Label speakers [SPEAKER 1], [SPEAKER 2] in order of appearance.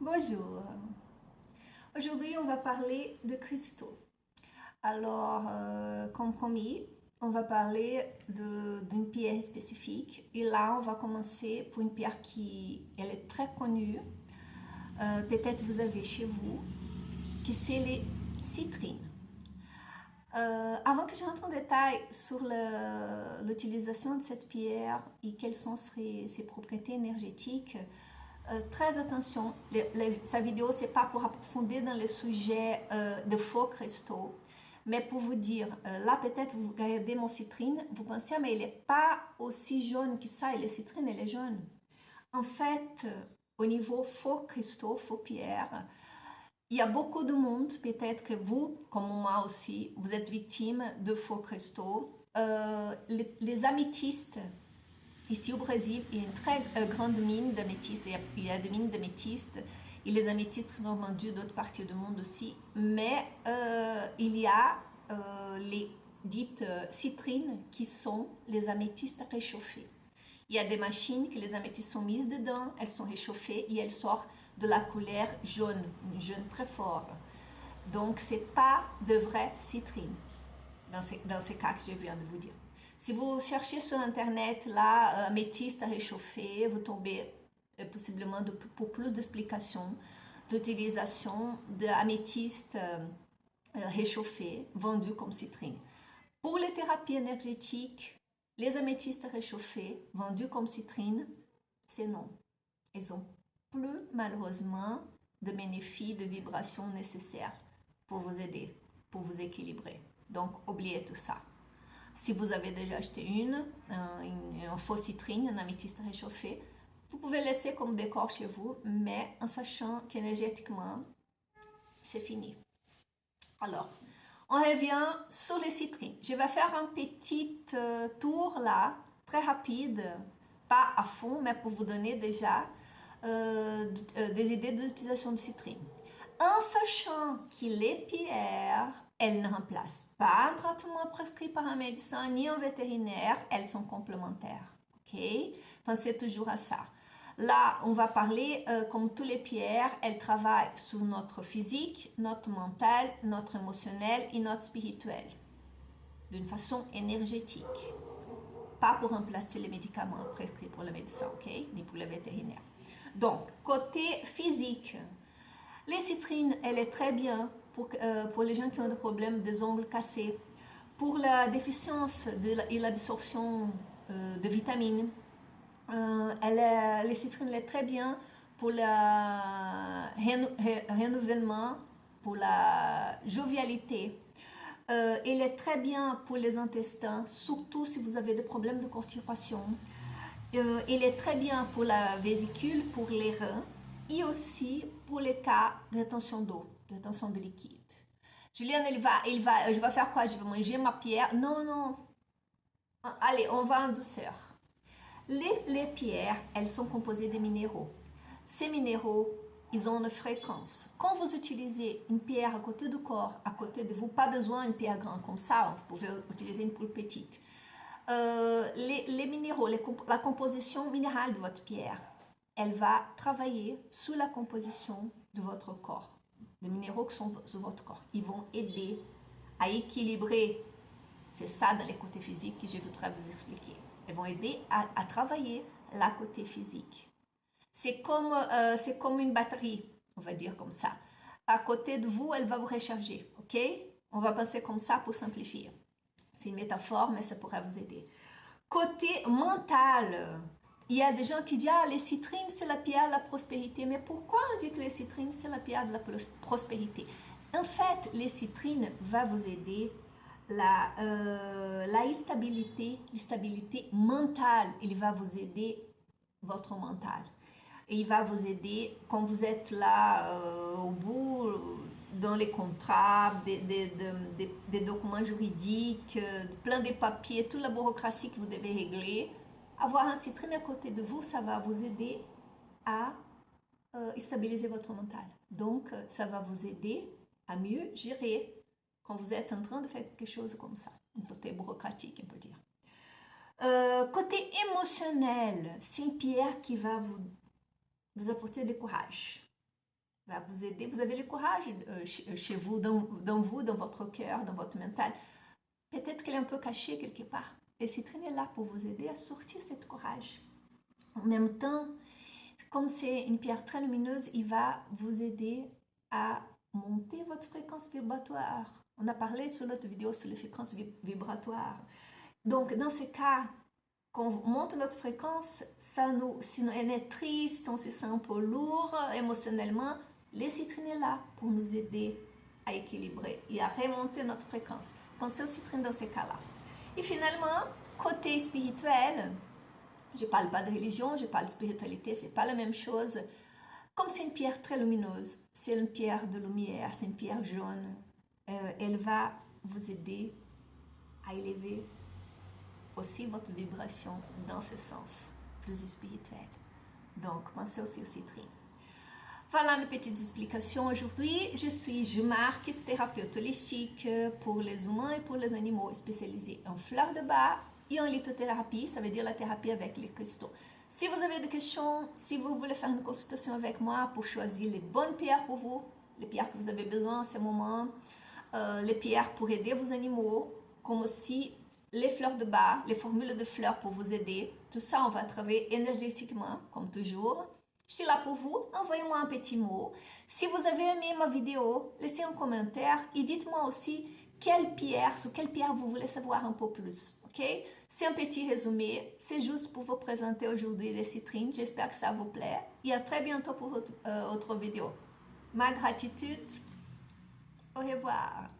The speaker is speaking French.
[SPEAKER 1] Bonjour. Aujourd'hui, on va parler de cristaux. Alors, comme promis, on va parler d'une pierre spécifique. Et là, on va commencer pour une pierre qui elle est très connue. Peut-être vous avez chez vous, qui c'est les citrines. Avant que je rentre en détail sur l'utilisation de cette pierre et quelles sont ses propriétés énergétiques, très attention, sa vidéo c'est pas pour approfondir dans les sujets de faux cristaux, mais pour vous dire, là peut-être vous regardez mon citrine, vous pensez mais il n'est pas aussi jaune que ça, et les citrines elle est jaune. En fait, au niveau faux cristaux, faux pierres, il y a beaucoup de monde, peut-être que vous, comme moi aussi, vous êtes victime de faux cristaux. Les améthystes, ici au Brésil, il y a une très grande mine d'améthystes, il y a des mines d'améthystes, et les améthystes sont vendus d'autres parties du monde aussi, mais il y a les dites citrines qui sont les améthystes réchauffés. Il y a des machines que les améthystes sont mises dedans, elles sont réchauffées et elles sortent de la couleur jaune, un jaune très fort. Donc, ce n'est pas de vraies citrines dans ces cas que je viens de vous dire. Si vous cherchez sur Internet, là, améthyste à réchauffer, vous tombez possiblement pour plus d'explications d'utilisation d'améthyste réchauffé vendu comme citrine. Pour les thérapies énergétiques, les améthystes réchauffés vendus comme citrine, c'est non. Ils ont plus malheureusement de bénéfices, de vibrations nécessaires pour vous aider, pour vous équilibrer. Donc, oubliez tout ça. Si vous avez déjà acheté un faux citrine, un améthyste réchauffé, vous pouvez laisser comme décor chez vous, mais en sachant qu'énergétiquement, c'est fini. Alors, on revient sur les citrines. Je vais faire un petit tour là, très rapide, pas à fond, mais pour vous donner déjà des idées d'utilisation de citrine. En sachant que les pierres, elles ne remplacent pas un traitement prescrit par un médecin ni un vétérinaire, elles sont complémentaires. Ok? Pensez toujours à ça. Là, on va parler, comme toutes les pierres, elles travaillent sur notre physique, notre mental, notre émotionnel et notre spirituel, d'une façon énergétique. Pas pour remplacer les médicaments prescrits pour le médecin, ok? Ni pour le vétérinaire. Donc, côté physique, les citrines, elle est très bien pour les gens qui ont des problèmes des ongles cassés, pour la déficience et l'absorption de vitamines. Les citrines, elle est très bien pour le renouvellement, pour la jovialité. Elle est très bien pour les intestins, surtout si vous avez des problèmes de constipation. Elle est très bien pour la vésicule, pour les reins et aussi pour les cas de rétention d'eau, de rétention de liquide. Juliane, je vais faire quoi? Je vais manger ma pierre? Non, non. Allez, on va en douceur. Les pierres, elles sont composées de minéraux. Ces minéraux, ils ont une fréquence. Quand vous utilisez une pierre à côté du corps, à côté de vous, pas besoin d'une pierre grande comme ça, vous pouvez utiliser une plus petite. Les minéraux, la composition minérale de votre pierre, elle va travailler sous la composition de votre corps, des minéraux qui sont sur votre corps. Ils vont aider à équilibrer, c'est ça dans les côtés physiques que je voudrais vous expliquer. Ils vont aider à travailler la côté physique. C'est comme une batterie, on va dire comme ça. À côté de vous, elle va vous recharger, ok? On va penser comme ça pour simplifier. C'est une métaphore, mais ça pourrait vous aider. Côté mental, il y a des gens qui disent les citrines, c'est la pierre de la prospérité. Mais pourquoi on dit que les citrines, c'est la pierre de la prospérité? En fait, les citrines vont vous aider la stabilité mentale. Il va vous aider votre mental. Et il va vous aider quand vous êtes là au bout, dans les contrats, des documents juridiques, plein de papiers, toute la bureaucratie que vous devez régler. Avoir un citrine à côté de vous, ça va vous aider à stabiliser votre mental. Donc, ça va vous aider à mieux gérer quand vous êtes en train de faire quelque chose comme ça. Un côté bureaucratique, on peut dire. Côté émotionnel, c'est une pierre qui va vous apporter du courage. va vous aider. Vous avez le courage chez vous, dans vous, dans votre cœur, dans votre mental. Peut-être qu'elle est un peu cachée quelque part. Et citrine est là pour vous aider à sortir cette courage. En même temps, comme c'est une pierre très lumineuse, il va vous aider à monter votre fréquence vibratoire. On a parlé sur notre vidéo sur les fréquences vibratoires. Donc, dans ces cas, quand on monte notre fréquence, si on est triste, on se sent un peu lourd émotionnellement, les citrines sont là pour nous aider à équilibrer et à remonter notre fréquence. Pensez aux citrines dans ces cas-là. Et finalement, côté spirituel, je ne parle pas de religion, je parle de spiritualité, ce n'est pas la même chose. Comme c'est une pierre très lumineuse, c'est une pierre de lumière, c'est une pierre jaune, elle va vous aider à élever aussi votre vibration dans ce sens plus spirituel. Donc, pensez aussi aux citrines. Voilà mes petites explications aujourd'hui. Je suis Jumarques, thérapeute holistique pour les humains et pour les animaux, spécialisée en fleurs de bac et en lithothérapie, ça veut dire la thérapie avec les cristaux. Si vous avez des questions, si vous voulez faire une consultation avec moi pour choisir les bonnes pierres pour vous, les pierres que vous avez besoin en ce moment, les pierres pour aider vos animaux, comme aussi les fleurs de bac, les formules de fleurs pour vous aider, tout ça on va travailler énergétiquement, comme toujours. Je suis là pour vous, envoyez-moi un petit mot. Si vous avez aimé ma vidéo, laissez un commentaire et dites-moi aussi sur quelle pierre vous voulez savoir un peu plus. Ok? C'est un petit résumé, c'est juste pour vous présenter aujourd'hui les citrines. J'espère que ça vous plaît et à très bientôt pour autre vidéo. Ma gratitude, au revoir.